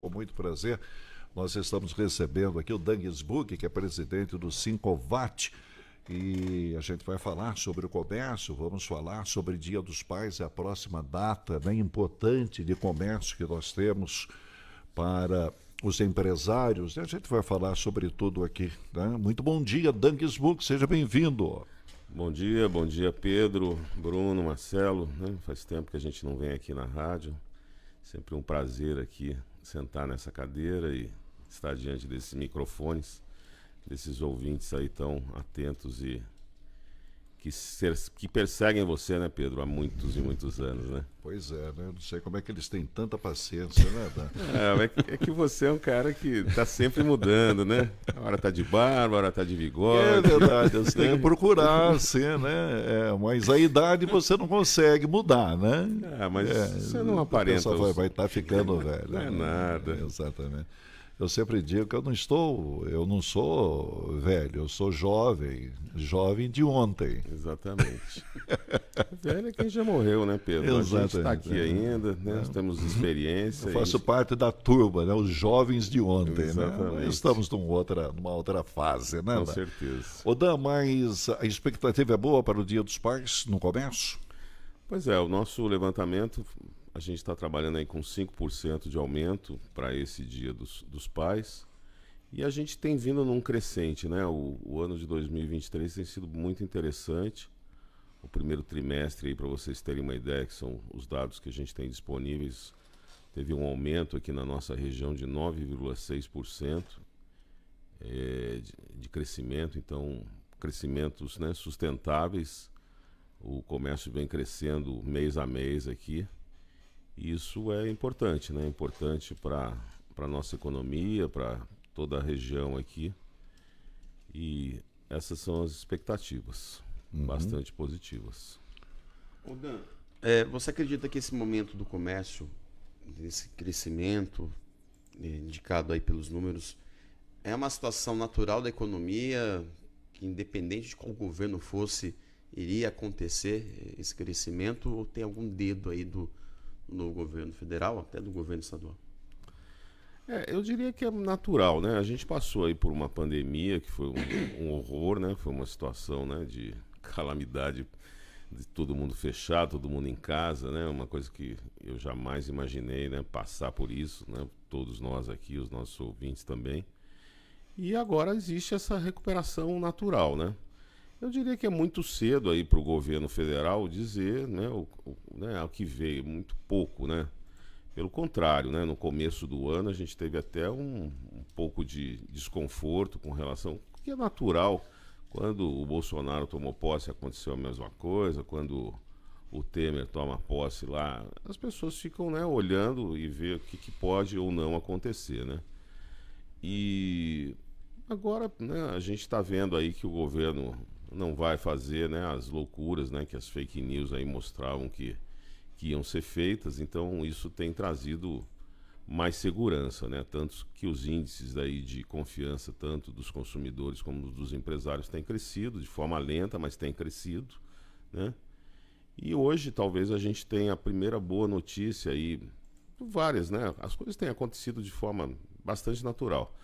Com muito prazer, nós estamos recebendo aqui o Dangisburg, que é presidente do Sincovat, e a gente vai falar sobre o comércio, vamos falar sobre Dia dos Pais, é a próxima data bem importante de comércio que nós temos para os empresários, e a gente vai falar sobre tudo aqui. Né? Muito bom dia, Dangisburg, seja bem-vindo. Bom dia Pedro, Bruno, Marcelo, né? Faz tempo que a gente não vem aqui na rádio, sempre um prazer aqui sentar nessa cadeira e estar diante desses microfones, desses ouvintes aí tão atentos e que perseguem você, né, Pedro, há muitos e muitos anos, né? Pois é, né? Não sei como é que eles têm tanta paciência, né, Dan? É que você é um cara que tá sempre mudando, né? A hora tá de barba, a hora tá de É bigode. verdade, você tem que procurar, assim, né? Mas a idade você não consegue mudar, né? Mas você não O aparenta. pessoal vai estar ficando velho. Não é né? nada. Exatamente. Eu sempre digo que eu não sou velho, eu sou jovem, jovem de ontem. Exatamente. Velho é quem já morreu, né, Pedro? A gente está Exatamente, aqui ainda, né? Nós temos experiência. Eu faço parte da turma, né? Os jovens de ontem, né? Exatamente. Estamos numa outra fase, né? Com Dan? certeza. Ô Dan, mas a expectativa é boa para o Dia dos Pais no comércio? Pois é, o nosso levantamento, a gente está trabalhando aí com 5% de aumento para esse Dia dos Pais. E a gente tem vindo num crescente, né? O ano de 2023 tem sido muito interessante. O primeiro trimestre, para vocês terem uma ideia, que são os dados que a gente tem disponíveis, teve um aumento aqui na nossa região de 9,6% de crescimento. Então, crescimentos, né, sustentáveis. O comércio vem crescendo mês a mês aqui. E isso é importante, né? Importante para a nossa economia, para toda a região aqui. E essas são as expectativas, bastante positivas. Ô Dan, você acredita que esse momento do comércio, desse crescimento, indicado aí pelos números, é uma situação natural da economia, que independente de qual governo fosse, iria acontecer esse crescimento, ou tem algum dedo aí do novo governo federal, até do governo estadual? Eu diria que é natural, né? A gente passou aí por uma pandemia que foi um horror, né? Foi uma situação, né, de calamidade, de todo mundo fechado, todo mundo em casa, né? Uma coisa que eu jamais imaginei, né, passar por isso, né? Todos nós aqui, os nossos ouvintes também. E agora existe essa recuperação natural, né? Eu diria que é muito cedo aí para o governo federal dizer, né, o que veio, muito pouco, né? Pelo contrário, né, no começo do ano a gente teve até um pouco de desconforto com relação, que é natural. Quando o Bolsonaro tomou posse aconteceu a mesma coisa, quando o Temer toma posse lá, as pessoas ficam, né, olhando e ver o que pode ou não acontecer, né? E agora, né, a gente está vendo aí que o governo não vai fazer, né, as loucuras, né, que as fake news aí mostravam que iam ser feitas, então isso tem trazido mais segurança, né? Tanto que os índices aí de confiança, tanto dos consumidores como dos empresários, têm crescido de forma lenta, mas tem crescido, né? E hoje talvez a gente tenha a primeira boa notícia aí, várias, né? As coisas têm acontecido de forma bastante natural,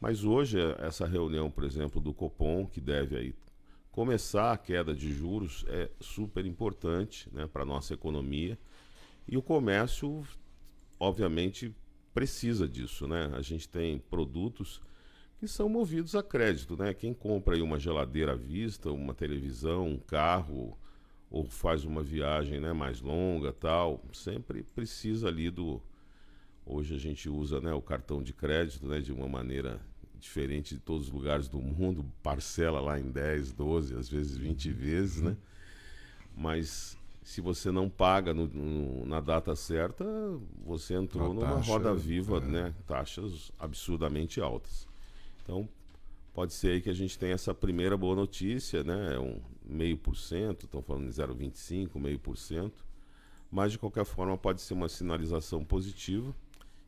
mas hoje essa reunião, por exemplo, do Copom, que deve aí começar a queda de juros, é super importante, né, para a nossa economia. E o comércio, obviamente, precisa disso, né? A gente tem produtos que são movidos a crédito, né? Quem compra aí uma geladeira à vista, uma televisão, um carro, ou faz uma viagem, né, mais longa, tal, sempre precisa ali do... Hoje a gente usa, né, o cartão de crédito, né, de uma maneira diferente de todos os lugares do mundo, parcela lá em 10, 12, às vezes 20 vezes, né? Mas se você não paga na data certa, você entrou numa roda viva, né? Taxas absurdamente altas. Então, pode ser aí que a gente tenha essa primeira boa notícia, né? É 0,5%, estão falando de 0,25%, 0,5%, mas de qualquer forma pode ser uma sinalização positiva.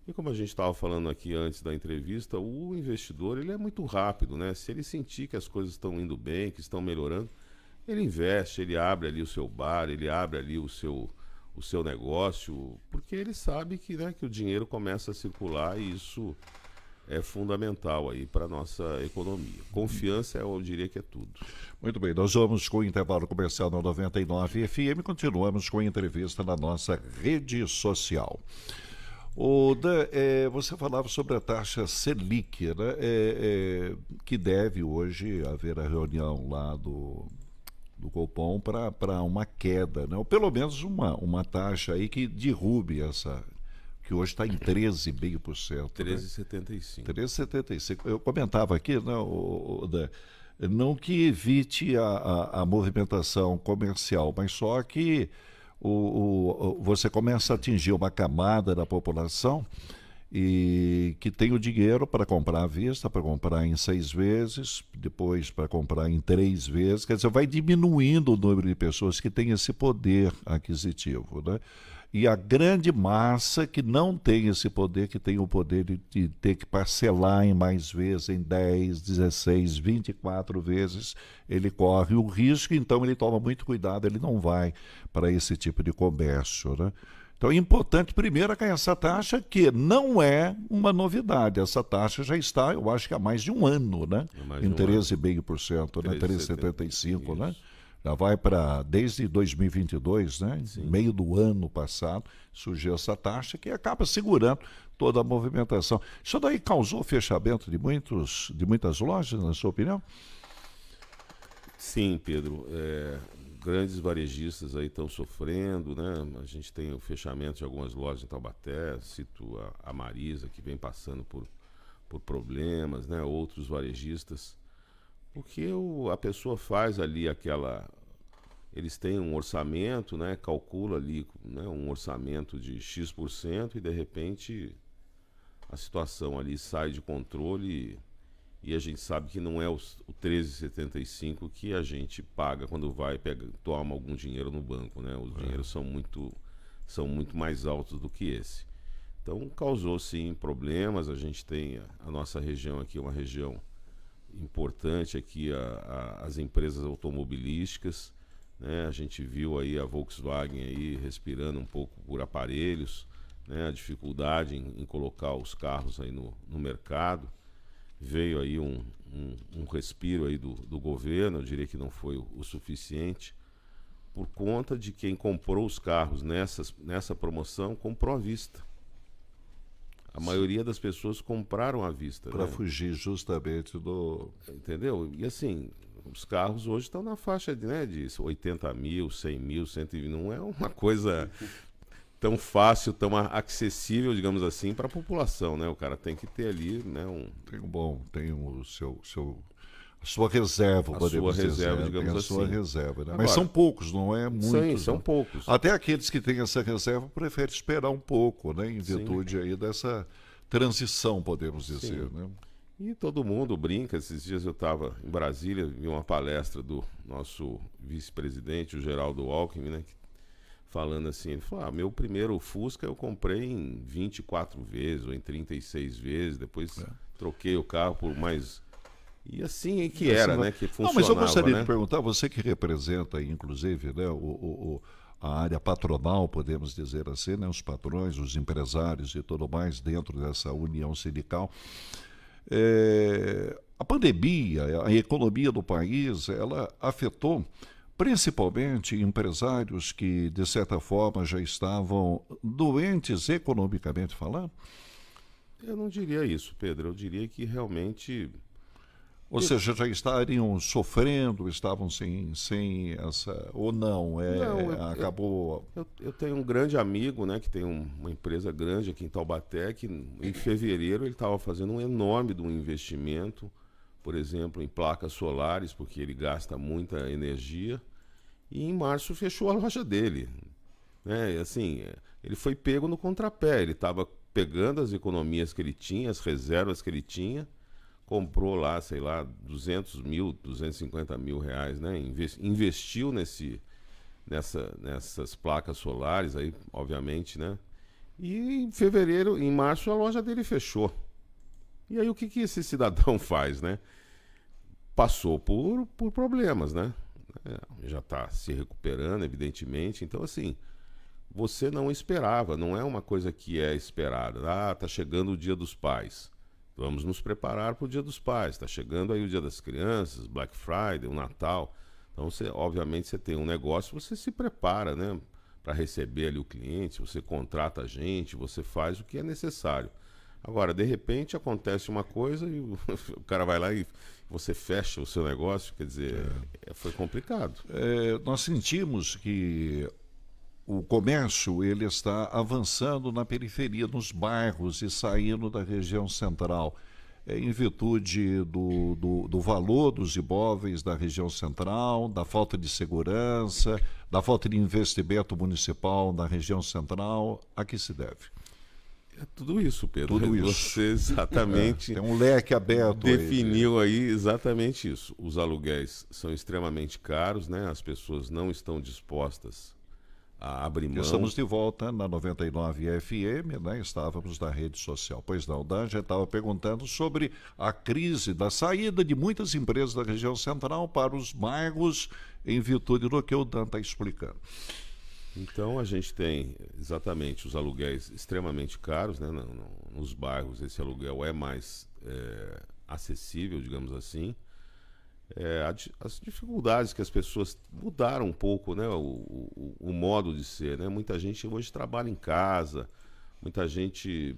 E como a gente estava falando aqui antes da entrevista, o investidor ele é muito rápido, né? Se ele sentir que as coisas estão indo bem, que estão melhorando, ele investe, ele abre ali o seu bar, ele abre ali o o seu negócio, porque ele sabe que, né, que o dinheiro começa a circular e isso é fundamental aí para a nossa economia. Confiança, eu diria que é tudo. Muito bem, nós vamos com o intervalo comercial na 99 FM, continuamos com a entrevista na nossa rede social. Dan, você falava sobre a taxa Selic, né? Que deve hoje haver a reunião lá do Copom para uma queda, né? Ou pelo menos uma taxa aí que derrube essa, que hoje está em 13,5%. 13,75. 13,75. Eu comentava aqui, né, Dan, não que evite a movimentação comercial, mas só que você começa a atingir uma camada da população e que tem o dinheiro para comprar à vista, para comprar em 6 vezes, depois para comprar em 3 vezes. Quer dizer, vai diminuindo o número de pessoas que têm esse poder aquisitivo, né? E a grande massa que não tem esse poder, que tem o poder de ter que parcelar em mais vezes, em 10, 16, 24 vezes, ele corre o risco, então ele toma muito cuidado, ele não vai para esse tipo de comércio, né? Então é importante, primeiro, que essa taxa, que não é uma novidade, essa taxa já está, eu acho que há mais de um ano, né? Em 13,5%, né? 13,75%, né? Já vai para, desde 2022, né? Sim. Meio do ano passado, surgiu essa taxa que acaba segurando toda a movimentação. Isso daí causou fechamento de muitas lojas, na sua opinião? Sim, Pedro. Grandes varejistas aí estão sofrendo, né? A gente tem o fechamento de algumas lojas em Taubaté, cito a Marisa, que vem passando por problemas, né? Outros varejistas. Porque a pessoa faz ali eles têm um orçamento, né? Calcula ali, né, um orçamento de X% e de repente a situação ali sai de controle e a gente sabe que não é o 13,75 que a gente paga quando toma algum dinheiro no banco, né? Os dinheiros são muito mais altos do que esse. Então causou sim problemas. A gente tem a nossa região aqui, uma região importante aqui, as empresas automobilísticas, né? A gente viu aí a Volkswagen aí respirando um pouco por aparelhos, né? A dificuldade em colocar os carros aí no mercado. Veio aí um respiro aí do governo, eu diria que não foi o suficiente, por conta de quem comprou os carros nessa promoção, comprou à vista. A maioria das pessoas compraram à vista. Para né? fugir justamente do... Entendeu? E assim, os carros hoje estão na faixa de 80 mil, 100 mil, 120 mil. Não é uma coisa tão fácil, tão acessível, digamos assim, para a população, né? O cara tem que ter ali, né, tem a sua reserva, podemos dizer. Digamos tem a sua assim. reserva, né? Agora, mas são poucos, não é muitos. Sim, são né? poucos. Até aqueles que têm essa reserva preferem esperar um pouco, né? Em virtude aí dessa transição, podemos dizer, Sim. né? E todo mundo brinca. Esses dias eu estava em Brasília, vi uma palestra do nosso vice-presidente, o Geraldo Alckmin, né? Falando assim, ele falou, meu primeiro Fusca eu comprei em 24 vezes ou em 36 vezes, depois troquei o carro por mais... E assim que era, né? Que funcionava, mas eu gostaria né? de perguntar, você que representa, inclusive, né, a área patronal, podemos dizer assim, né, os patrões, os empresários e tudo mais dentro dessa união sindical, a pandemia, a economia do país, ela afetou principalmente empresários que, de certa forma, já estavam doentes economicamente falando? Eu não diria isso, Pedro. Eu diria que realmente... Ou seja, já estariam sofrendo, estavam sem essa... Ou não, acabou... Eu tenho um grande amigo, né, que tem uma empresa grande aqui em Taubaté, que em fevereiro ele estava fazendo um enorme de um investimento, por exemplo, em placas solares, porque ele gasta muita energia, e em março fechou a loja dele. Né? E, assim, ele foi pego no contrapé, ele estava pegando as economias que ele tinha, as reservas que ele tinha, comprou lá, sei lá, 200 mil, 250 mil reais, né? Investiu nessas placas solares aí, obviamente, né? E em março, a loja dele fechou. E aí o que esse cidadão faz, né? Passou por problemas, né? Já está se recuperando, evidentemente. Então, assim, você não esperava, não é uma coisa que é esperada. Ah, tá chegando o Dia dos Pais. Vamos nos preparar para o Dia dos Pais. Está chegando aí o Dia das Crianças, Black Friday, o Natal. Então, obviamente, você tem um negócio, você se prepara, né, para receber ali o cliente, você contrata a gente, você faz o que é necessário. Agora, de repente, acontece uma coisa e o cara vai lá e você fecha o seu negócio, quer dizer, foi complicado. Nós sentimos que o comércio ele está avançando na periferia, nos bairros e saindo da região central, em virtude do valor dos imóveis da região central, da falta de segurança, da falta de investimento municipal na região central. A que se deve? É tudo isso, Pedro. Tudo isso. Você exatamente Tem um leque aberto. definiu aí exatamente isso. Os aluguéis são extremamente caros, né? As pessoas não estão dispostas a abrir mão. Estamos de volta na 99 FM, né? Estávamos na rede social. Pois não, o Dan já estava perguntando sobre a crise da saída de muitas empresas da região central para os bairros, em virtude do que o Dan está explicando. Então a gente tem exatamente os aluguéis extremamente caros, né? Nos bairros esse aluguel é mais acessível, digamos assim. As dificuldades que as pessoas mudaram um pouco, né? O modo de ser, né? Muita gente hoje trabalha em casa, muita gente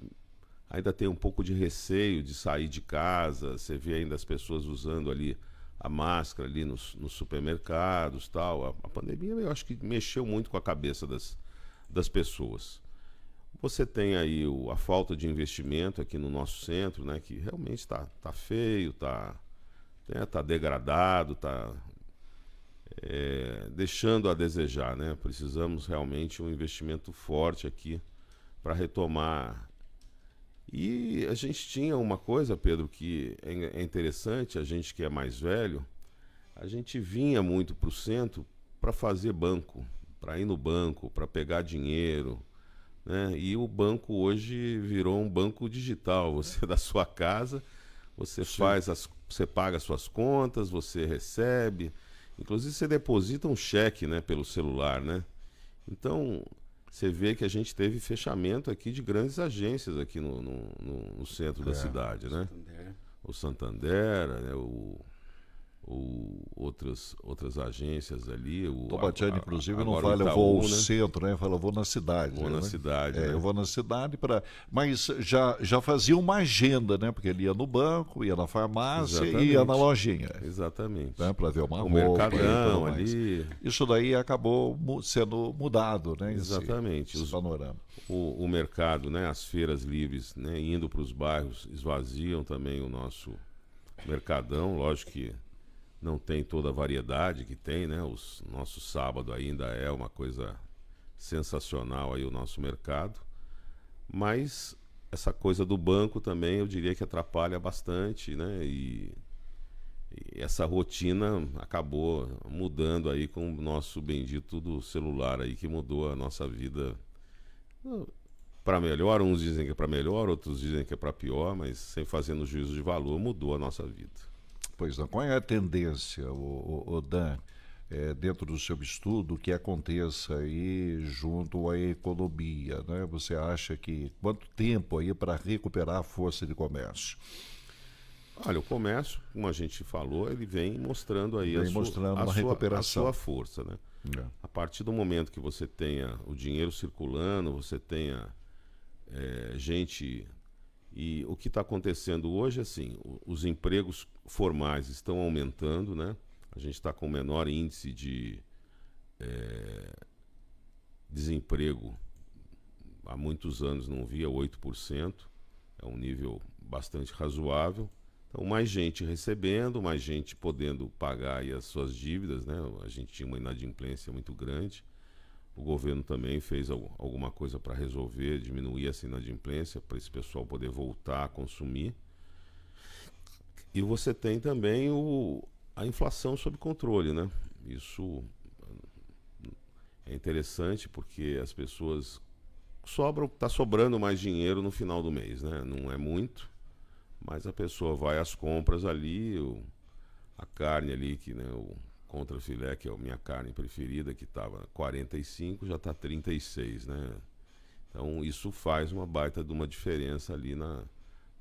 ainda tem um pouco de receio de sair de casa. Você vê ainda as pessoas usando ali a máscara ali nos supermercados, tal. A pandemia, eu acho que mexeu muito com a cabeça das pessoas. Você tem aí a falta de investimento aqui no nosso centro, né? Que realmente está feio, está degradado, está deixando a desejar, né? Precisamos realmente um investimento forte aqui para retomar. E a gente tinha uma coisa, Pedro, que é interessante, a gente que é mais velho, a gente vinha muito para o centro para fazer banco, para ir no banco, para pegar dinheiro, né? E o banco hoje virou um banco digital. Você da sua casa, você você paga as suas contas, você recebe, inclusive você deposita um cheque, né, pelo celular, né? Então você vê que a gente teve fechamento aqui de grandes agências aqui no centro da cidade, né? O Santander, né? Outras agências ali. O Tobatiani, inclusive, não agora fala o eu vou ao Itaú, né? centro, né? Fala, eu vou na cidade. Vou na cidade, né? Eu vou na cidade para. Mas já fazia uma agenda, né? Porque ele ia no banco, ia na farmácia Exatamente. e ia na lojinha. Exatamente. Né? Para ver uma O roupa. Mercadão e tudo mais. ali. Isso daí acabou sendo mudado, né? Exatamente. Esse panorama. O mercado, né? As feiras livres, né? Indo para os bairros, esvaziam também o nosso mercadão. Lógico que não tem toda a variedade que tem, né? O nosso sábado ainda é uma coisa sensacional aí o nosso mercado. Mas essa coisa do banco também eu diria que atrapalha bastante, né? E essa rotina acabou mudando aí com o nosso bendito do celular aí, que mudou a nossa vida para melhor. Uns dizem que é para melhor, outros dizem que é para pior, mas sem fazendo juízo de valor, mudou a nossa vida. Pois não. Qual é a tendência, o Dan, dentro do seu estudo, que aconteça aí junto à economia, né? Você acha que quanto tempo aí para recuperar a força de comércio? Olha, o comércio, como a gente falou, ele vem mostrando aí uma recuperação. a sua força, né? A partir do momento que você tenha o dinheiro circulando, você tenha gente. E o que está acontecendo hoje, assim, os empregos formais estão aumentando, né? A gente está com o menor índice de desemprego. Há muitos anos não via 8%. É um nível bastante razoável. Então, mais gente recebendo, mais gente podendo pagar aí as suas dívidas, né? A gente tinha uma inadimplência muito grande. O governo também fez alguma coisa para resolver, diminuir essa inadimplência, para esse pessoal poder voltar a consumir. E você tem também a inflação sob controle, né? Isso é interessante porque as pessoas está sobrando mais dinheiro no final do mês, né? Não é muito, mas a pessoa vai às compras ali, a carne ali, que, né, contrafilé, que é a minha carne preferida, que estava 45, já está 36, né? Então isso faz uma baita de uma diferença ali na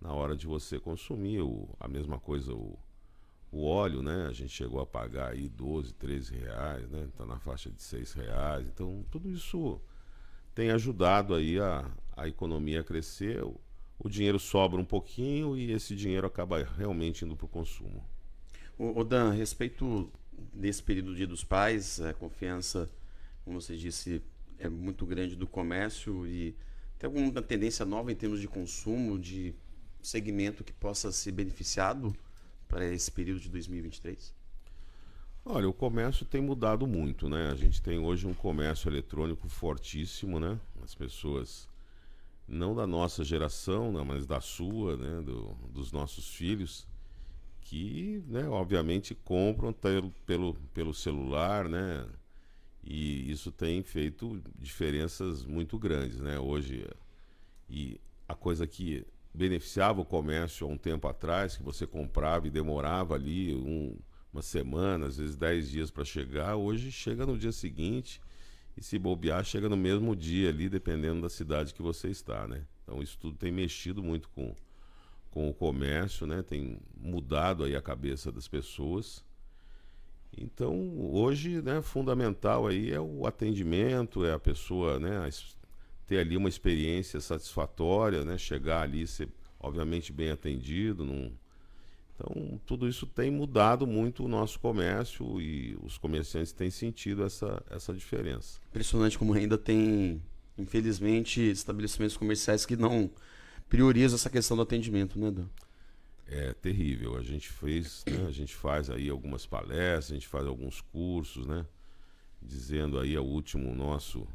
hora de você consumir. A mesma coisa o óleo, né? A gente chegou a pagar aí 12, 13 reais, né? Está na faixa de 6 reais. Então tudo isso tem ajudado aí a economia a crescer. O dinheiro sobra um pouquinho e esse dinheiro acaba realmente indo para o consumo. O Dan, a respeito desse período do Dia dos Pais, a confiança, como você disse, é muito grande do comércio, e tem alguma tendência nova em termos de consumo, de segmento que possa ser beneficiado para esse período de 2023? Olha, o comércio tem mudado muito, né? A gente tem hoje um comércio eletrônico fortíssimo, né? As pessoas, não da nossa geração, né, mas da sua, né, dos nossos filhos, que, né, obviamente compram pelo celular, né? E isso tem feito diferenças muito grandes, né? Hoje, e a coisa que beneficiava o comércio há um tempo atrás, que você comprava e demorava ali uma semana, às vezes 10 dias para chegar, hoje chega no dia seguinte e, se bobear, chega no mesmo dia ali, dependendo da cidade que você está, né? Então isso tudo tem mexido muito com o comércio, né? Tem mudado aí a cabeça das pessoas. Então hoje, né, fundamental aí é o atendimento, é a pessoa, né, ter ali uma experiência satisfatória, né? Chegar ali, ser obviamente bem atendido. Então tudo isso tem mudado muito o nosso comércio e os comerciantes têm sentido essa diferença. Impressionante como ainda tem, infelizmente, estabelecimentos comerciais que não priorizam essa questão do atendimento, né, Dan? É terrível. A gente fez, né, a gente faz aí algumas palestras, a gente faz alguns cursos, né? Dizendo aí, o último nosso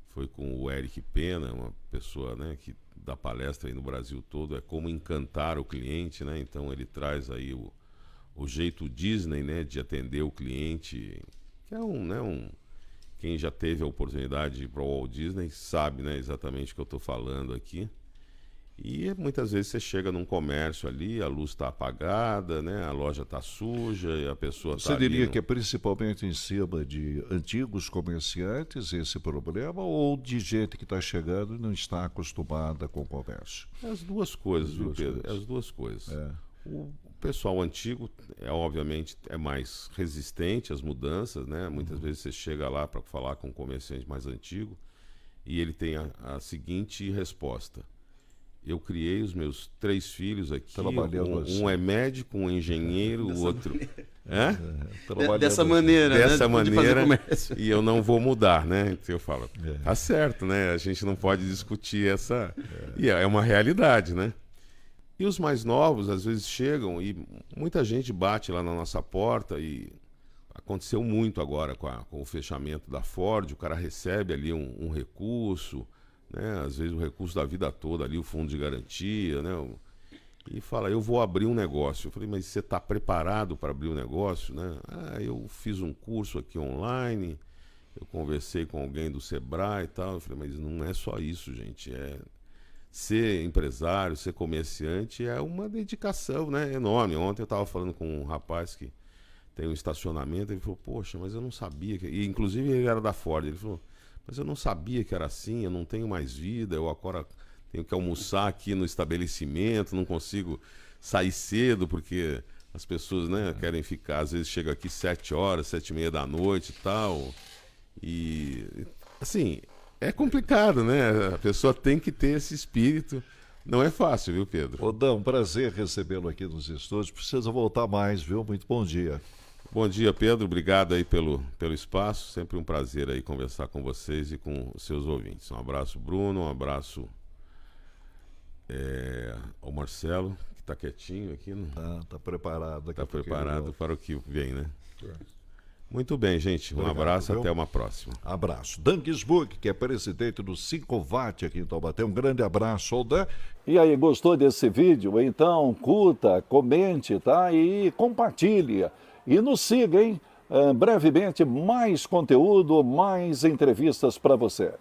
foi com o Eric Pena, uma pessoa, né, que dá palestra aí no Brasil todo, é como encantar o cliente, né? Então ele traz aí o jeito Disney, né, de atender o cliente, que é quem já teve a oportunidade de ir para o Walt Disney sabe, né, exatamente o que eu estou falando aqui. E muitas vezes você chega num comércio ali, a luz está apagada, né? A loja está suja e a pessoa está ali. Você diria que é principalmente em cima de antigos comerciantes esse problema, ou de gente que está chegando e não está acostumada com o comércio? As duas coisas, viu, Pedro? As duas coisas. É. O pessoal antigo obviamente é mais resistente às mudanças, né? Muitas vezes você chega lá para falar com um comerciante mais antigo e ele tem a seguinte resposta: eu criei os meus 3 filhos aqui, um é médico, um é engenheiro, o outro... Dessa maneira, dessa né? maneira, e eu não vou mudar, né? Então eu falo, tá certo, né? A gente não pode discutir essa... E é uma realidade, né? E os mais novos, às vezes, chegam e muita gente bate lá na nossa porta, e aconteceu muito agora com o fechamento da Ford, o cara recebe ali um recurso, né? Às vezes o recurso da vida toda ali, o fundo de garantia, né? E fala, eu vou abrir um negócio. Eu falei, mas você está preparado para abrir um negócio, né? Eu fiz um curso aqui online, eu conversei com alguém do Sebrae e tal. Eu falei, mas não é só isso, gente. Ser empresário, ser comerciante é uma dedicação, né, enorme. Ontem eu estava falando com um rapaz que tem um estacionamento, ele falou, poxa, mas eu não sabia que... E inclusive ele era da Ford, ele falou, mas eu não sabia que era assim, eu não tenho mais vida, eu agora tenho que almoçar aqui no estabelecimento, não consigo sair cedo, porque as pessoas, né, querem ficar, às vezes chega aqui 7 horas, 7h30 da noite e tal. E, assim, é complicado, né? A pessoa tem que ter esse espírito. Não é fácil, viu, Pedro? Odão, prazer recebê-lo aqui nos estúdios. Precisa voltar mais, viu? Muito bom dia. Bom dia, Pedro. Obrigado aí pelo espaço. Sempre um prazer aí conversar com vocês e com os seus ouvintes. Um abraço, Bruno. Um abraço ao Marcelo, que está quietinho aqui. Tá preparado. Está preparado para o que vem, né? Muito bem, gente. Um abraço, até uma próxima. Abraço. Dan Gisburg, que é presidente do 5VAT aqui em Taubaté. Um grande abraço, Dan. E aí, gostou desse vídeo? Então, curta, comente, tá? E compartilhe. E nos siga, hein? Brevemente, mais conteúdo, mais entrevistas para você.